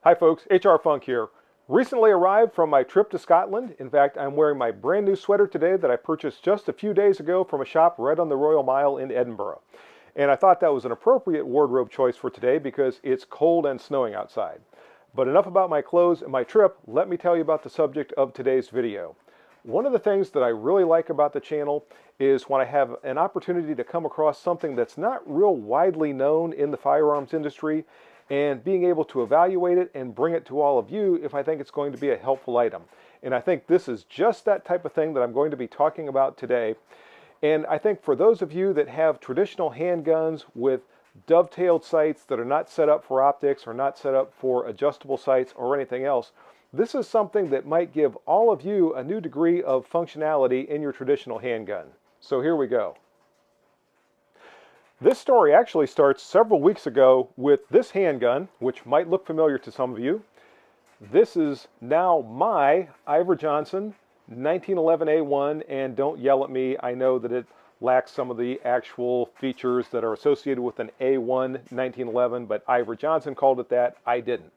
Hi folks, HR Funk here. Recently arrived from my trip to Scotland. In fact, I'm wearing my brand new sweater today that I purchased just a few days ago from a shop right on the Royal Mile in Edinburgh. And I thought that was an appropriate wardrobe choice for today because it's cold and snowing outside. But enough about my clothes and my trip. Let me tell you about the subject of today's video. One of the things that I really like about the channel is when I have an opportunity to come across something that's not real widely known in the firearms industry, and being able to evaluate it and bring it to all of you if I think it's going to be a helpful item. And I think this is just that type of thing that I'm going to be talking about today. And I think for those of you that have traditional handguns with dovetailed sights that are not set up for optics or not set up for adjustable sights or anything else, this is something that might give all of you a new degree of functionality in your traditional handgun. So here we go. This story actually starts several weeks ago with this handgun, which might look familiar to some of you. This is now my Iver Johnson 1911A1, and don't yell at me, I know that it lacks some of the actual features that are associated with an A1 1911, but Iver Johnson called it that, I didn't.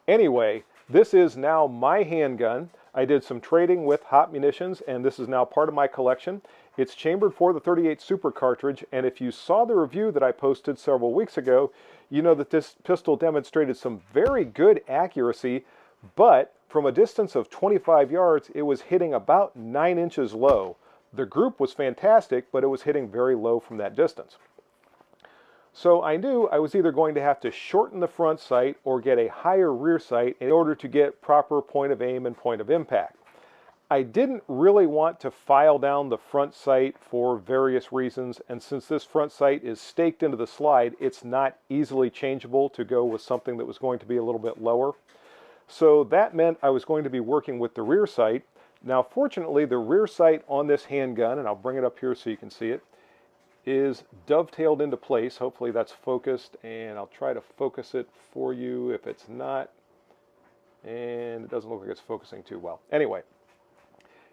Anyway, this is now my handgun. I did some trading with Hot Munitions, and this is now part of my collection. It's chambered for the 38 Super cartridge, and if you saw the review that I posted several weeks ago, you know that this pistol demonstrated some very good accuracy, but from a distance of 25 yards, it was hitting about 9 inches low. The group was fantastic, but it was hitting very low from that distance. So I knew I was either going to have to shorten the front sight or get a higher rear sight in order to get proper point of aim and point of impact. I didn't really want to file down the front sight for various reasons, and since this front sight is staked into the slide, it's not easily changeable to go with something that was going to be a little bit lower. So that meant I was going to be working with the rear sight. Now fortunately, the rear sight on this handgun, and I'll bring it up here so you can see it, is dovetailed into place. Hopefully that's focused, and I'll try to focus it for you if it's not, and it doesn't look like it's focusing too well. Anyway,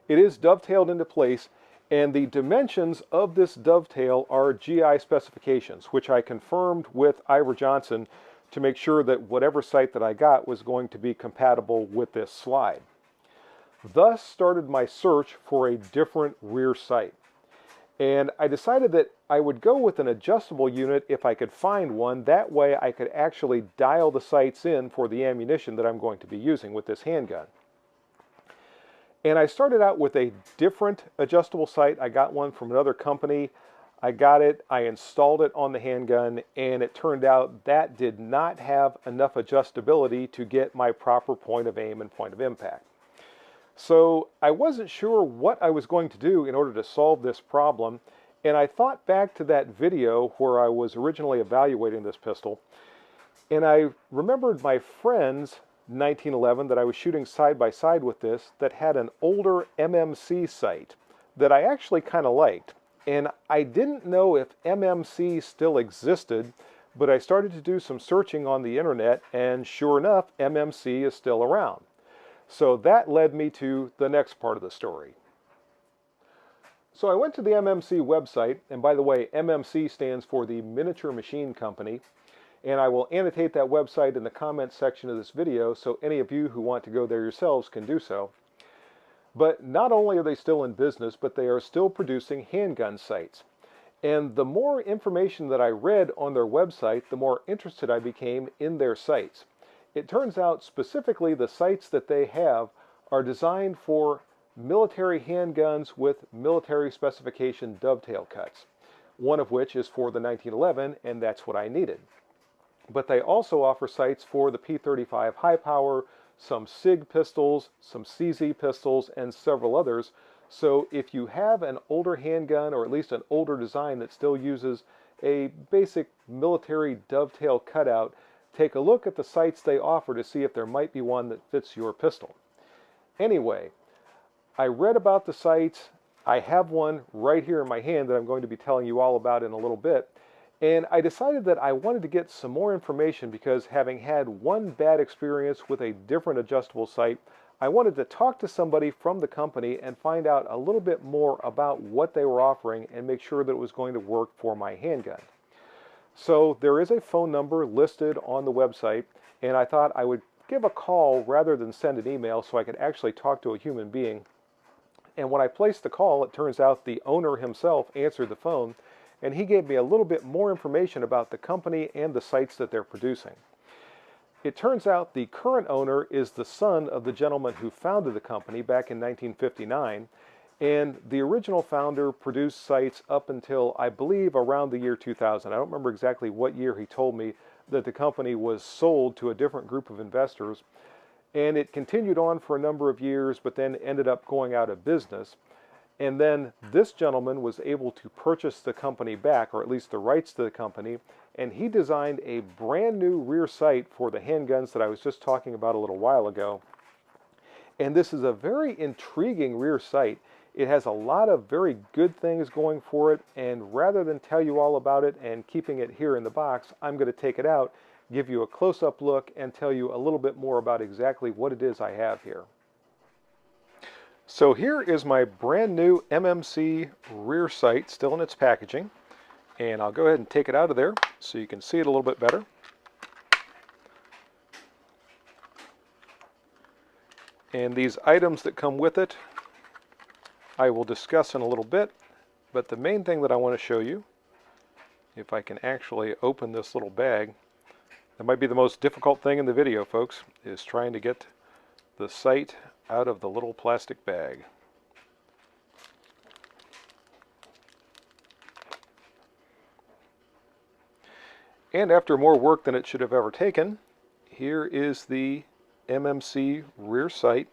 it is dovetailed into place, and the dimensions of this dovetail are GI specifications, which I confirmed with Iver Johnson to make sure that whatever sight that I got was going to be compatible with this slide. Thus started my search for a different rear sight. And I decided that I would go with an adjustable unit if I could find one. That way I could actually dial the sights in for the ammunition that I'm going to be using with this handgun. And I started out with a different adjustable sight. I got one from another company. I got it, I installed it on the handgun, and it turned out that did not have enough adjustability to get my proper point of aim and point of impact. So I wasn't sure what I was going to do in order to solve this problem, and I thought back to that video where I was originally evaluating this pistol, and I remembered my friend's 1911 that I was shooting side by side with this that had an older MMC sight that I actually kind of liked. And I didn't know if MMC still existed, but I started to do some searching on the internet, and sure enough, MMC is still around. So that led me to the next part of the story. So I went to the MMC website, and by the way, MMC stands for the Miniature Machine Company, and I will annotate that website in the comments section of this video so any of you who want to go there yourselves can do so. But not only are they still in business, but they are still producing handgun sights. And the more information that I read on their website, the more interested I became in their sights. It turns out specifically the sights that they have are designed for military handguns with military specification dovetail cuts, one of which is for the 1911, and that's what I needed. But they also offer sights for the P35 high power, some SIG pistols, some CZ pistols, and several others. So if you have an older handgun, or at least an older design that still uses a basic military dovetail cutout, take a look at the sights they offer to see if there might be one that fits your pistol. Anyway, I read about the sights. I have one right here in my hand that I'm going to be telling you all about in a little bit. And I decided that I wanted to get some more information because having had one bad experience with a different adjustable sight, I wanted to talk to somebody from the company and find out a little bit more about what they were offering and make sure that it was going to work for my handgun. So there is a phone number listed on the website, and I thought I would give a call rather than send an email so I could actually talk to a human being. And when I placed the call, it turns out the owner himself answered the phone, and he gave me a little bit more information about the company and the sites that they're producing. It turns out the current owner is the son of the gentleman who founded the company back in 1959, and the original founder produced sites up until, I believe, around the year 2000. I don't remember exactly what year he told me that the company was sold to a different group of investors, and it continued on for a number of years, but then ended up going out of business. And then this gentleman was able to purchase the company back, or at least the rights to the company, and he designed a brand new rear sight for the handguns that I was just talking about a little while ago. And this is a very intriguing rear sight. It has a lot of very good things going for it, and rather than tell you all about it and keeping it here in the box, I'm going to take it out, give you a close-up look, and tell you a little bit more about exactly what it is I have here. So here is my brand new MMC rear sight, still in its packaging, and I'll go ahead and take it out of there so you can see it a little bit better. And these items that come with it I will discuss in a little bit, but the main thing that I want to show you, if I can actually open this little bag, that might be the most difficult thing in the video, folks, is trying to get the sight out of the little plastic bag. And after more work than it should have ever taken, here is the MMC rear sight.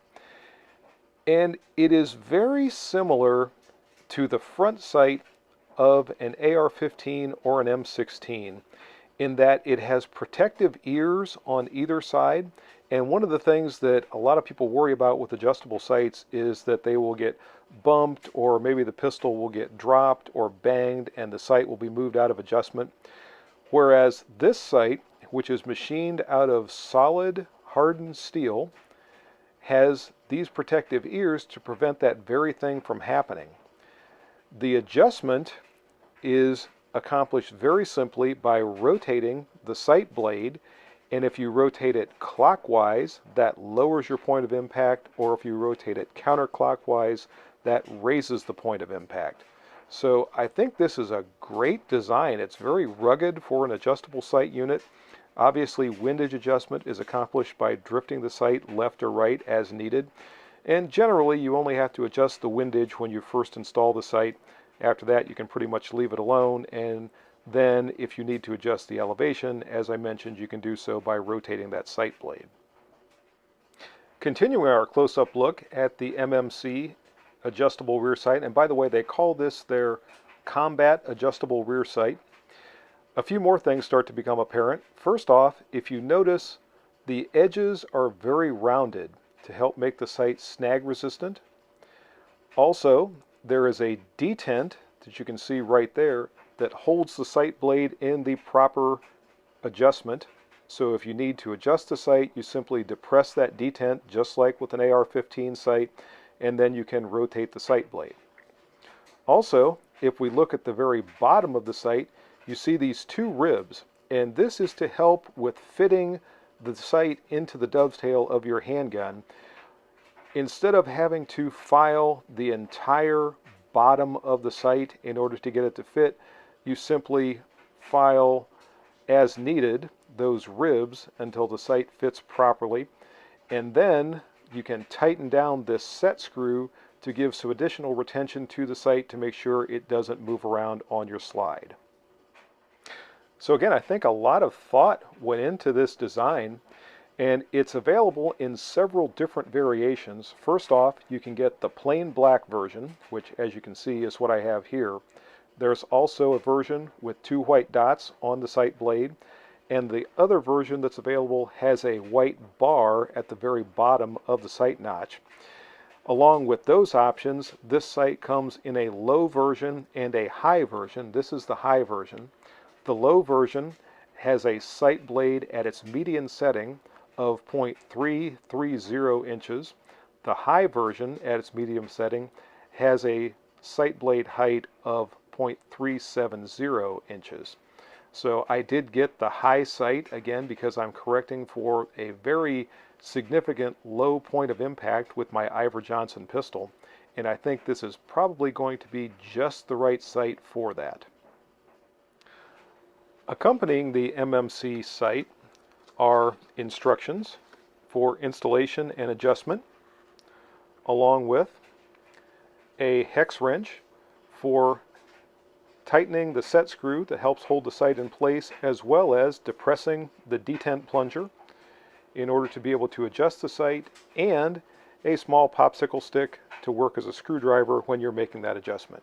And it is very similar to the front sight of an AR-15 or an M16 in that it has protective ears on either side. And one of the things that a lot of people worry about with adjustable sights is that they will get bumped, or maybe the pistol will get dropped or banged and the sight will be moved out of adjustment. Whereas this sight, which is machined out of solid hardened steel, has these protective ears to prevent that very thing from happening. The adjustment is accomplished very simply by rotating the sight blade, and if you rotate it clockwise, that lowers your point of impact, or if you rotate it counterclockwise, that raises the point of impact. So I think this is a great design. It's very rugged for an adjustable sight unit. Obviously, windage adjustment is accomplished by drifting the sight left or right as needed. And generally, you only have to adjust the windage when you first install the sight. After that, you can pretty much leave it alone. And then if you need to adjust the elevation, as I mentioned, you can do so by rotating that sight blade. Continuing our close-up look at the MMC adjustable rear sight. And by the way, they call this their combat adjustable rear sight. A few more things start to become apparent. First off, if you notice, the edges are very rounded to help make the sight snag resistant. Also, there is a detent that you can see right there that holds the sight blade in the proper adjustment. So if you need to adjust the sight, you simply depress that detent just like with an AR-15 sight, and then you can rotate the sight blade. Also, if we look at the very bottom of the sight, you see these two ribs, and this is to help with fitting the sight into the dovetail of your handgun. Instead of having to file the entire bottom of the sight in order to get it to fit, you simply file as needed those ribs until the sight fits properly, and then you can tighten down this set screw to give some additional retention to the sight to make sure it doesn't move around on your slide. So again, I think a lot of thought went into this design, and it's available in several different variations. First off, you can get the plain black version, which as you can see is what I have here. There's also a version with 2 white dots on the sight blade, and the other version that's available has a white bar at the very bottom of the sight notch. Along with those options, this sight comes in a low version and a high version. This is the high version. The low version has a sight blade at its median setting of 0.330 inches. The high version at its medium setting has a sight blade height of 0.370 inches. So I did get the high sight again because I'm correcting for a very significant low point of impact with my Iver Johnson pistol. And I think this is probably going to be just the right sight for that. Accompanying the MMC sight are instructions for installation and adjustment, along with a hex wrench for tightening the set screw that helps hold the sight in place, as well as depressing the detent plunger in order to be able to adjust the sight, and a small popsicle stick to work as a screwdriver when you're making that adjustment.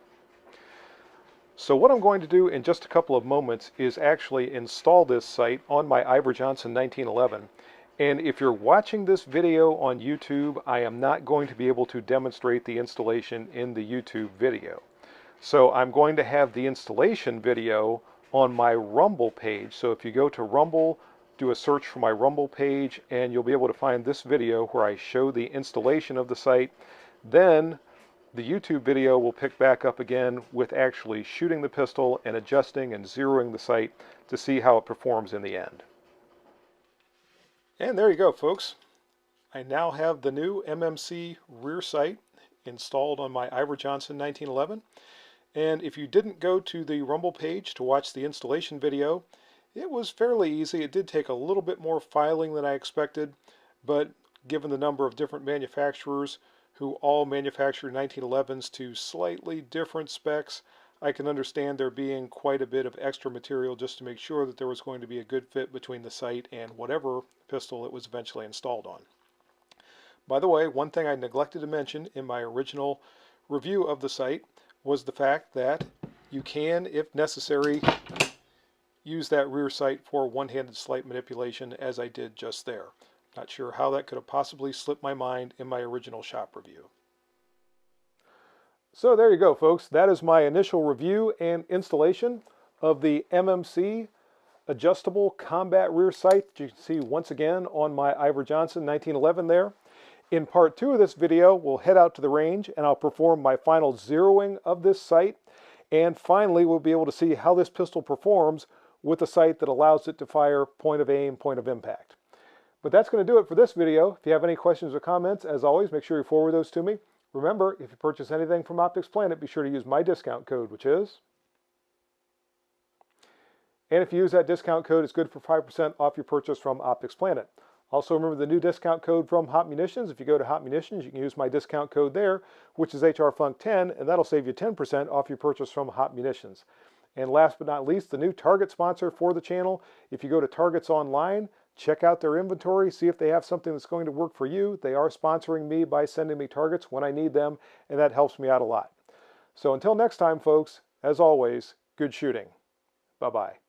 So what I'm going to do in just a couple of moments is actually install this sight on my Iver Johnson 1911. And if you're watching this video on YouTube, I am not going to be able to demonstrate the installation in the YouTube video. So I'm going to have the installation video on my Rumble page. So if you go to Rumble, do a search for my Rumble page, and you'll be able to find this video where I show the installation of the sight. Then the YouTube video will pick back up again with actually shooting the pistol and adjusting and zeroing the sight to see how it performs in the end. And there you go, folks. I now have the new MMC rear sight installed on my Iver Johnson 1911. And if you didn't go to the Rumble page to watch the installation video, it was fairly easy. It did take a little bit more filing than I expected, but given the number of different manufacturers who all manufacture 1911s to slightly different specs, I can understand there being quite a bit of extra material just to make sure that there was going to be a good fit between the sight and whatever pistol it was eventually installed on. By the way, one thing I neglected to mention in my original review of the sight was the fact that you can, if necessary, use that rear sight for one-handed slight manipulation, as I did just there. Not sure how that could have possibly slipped my mind in my original shop review. So there you go, folks. That is my initial review and installation of the MMC adjustable combat rear sight that you can see once again on my Iver Johnson 1911 there. In part 2 of this video, we'll head out to the range and I'll perform my final zeroing of this sight. And finally, we'll be able to see how this pistol performs with a sight that allows it to fire point of aim, point of impact. But that's going to do it for this video. If you have any questions or comments, as always, make sure you forward those to me. Remember, if you purchase anything from Optics Planet, be sure to use my discount code, which is... And if you use that discount code, it's good for 5% off your purchase from Optics Planet. Also, remember the new discount code from Hot Munitions. If you go to Hot Munitions, you can use my discount code there, which is HRFunk10, and that'll save you 10% off your purchase from Hot Munitions. And last but not least, the new Target sponsor for the channel. If you go to Target's online, check out their inventory, see if they have something that's going to work for you. They are sponsoring me by sending me targets when I need them, and that helps me out a lot. So until next time, folks, as always, good shooting. Bye-bye.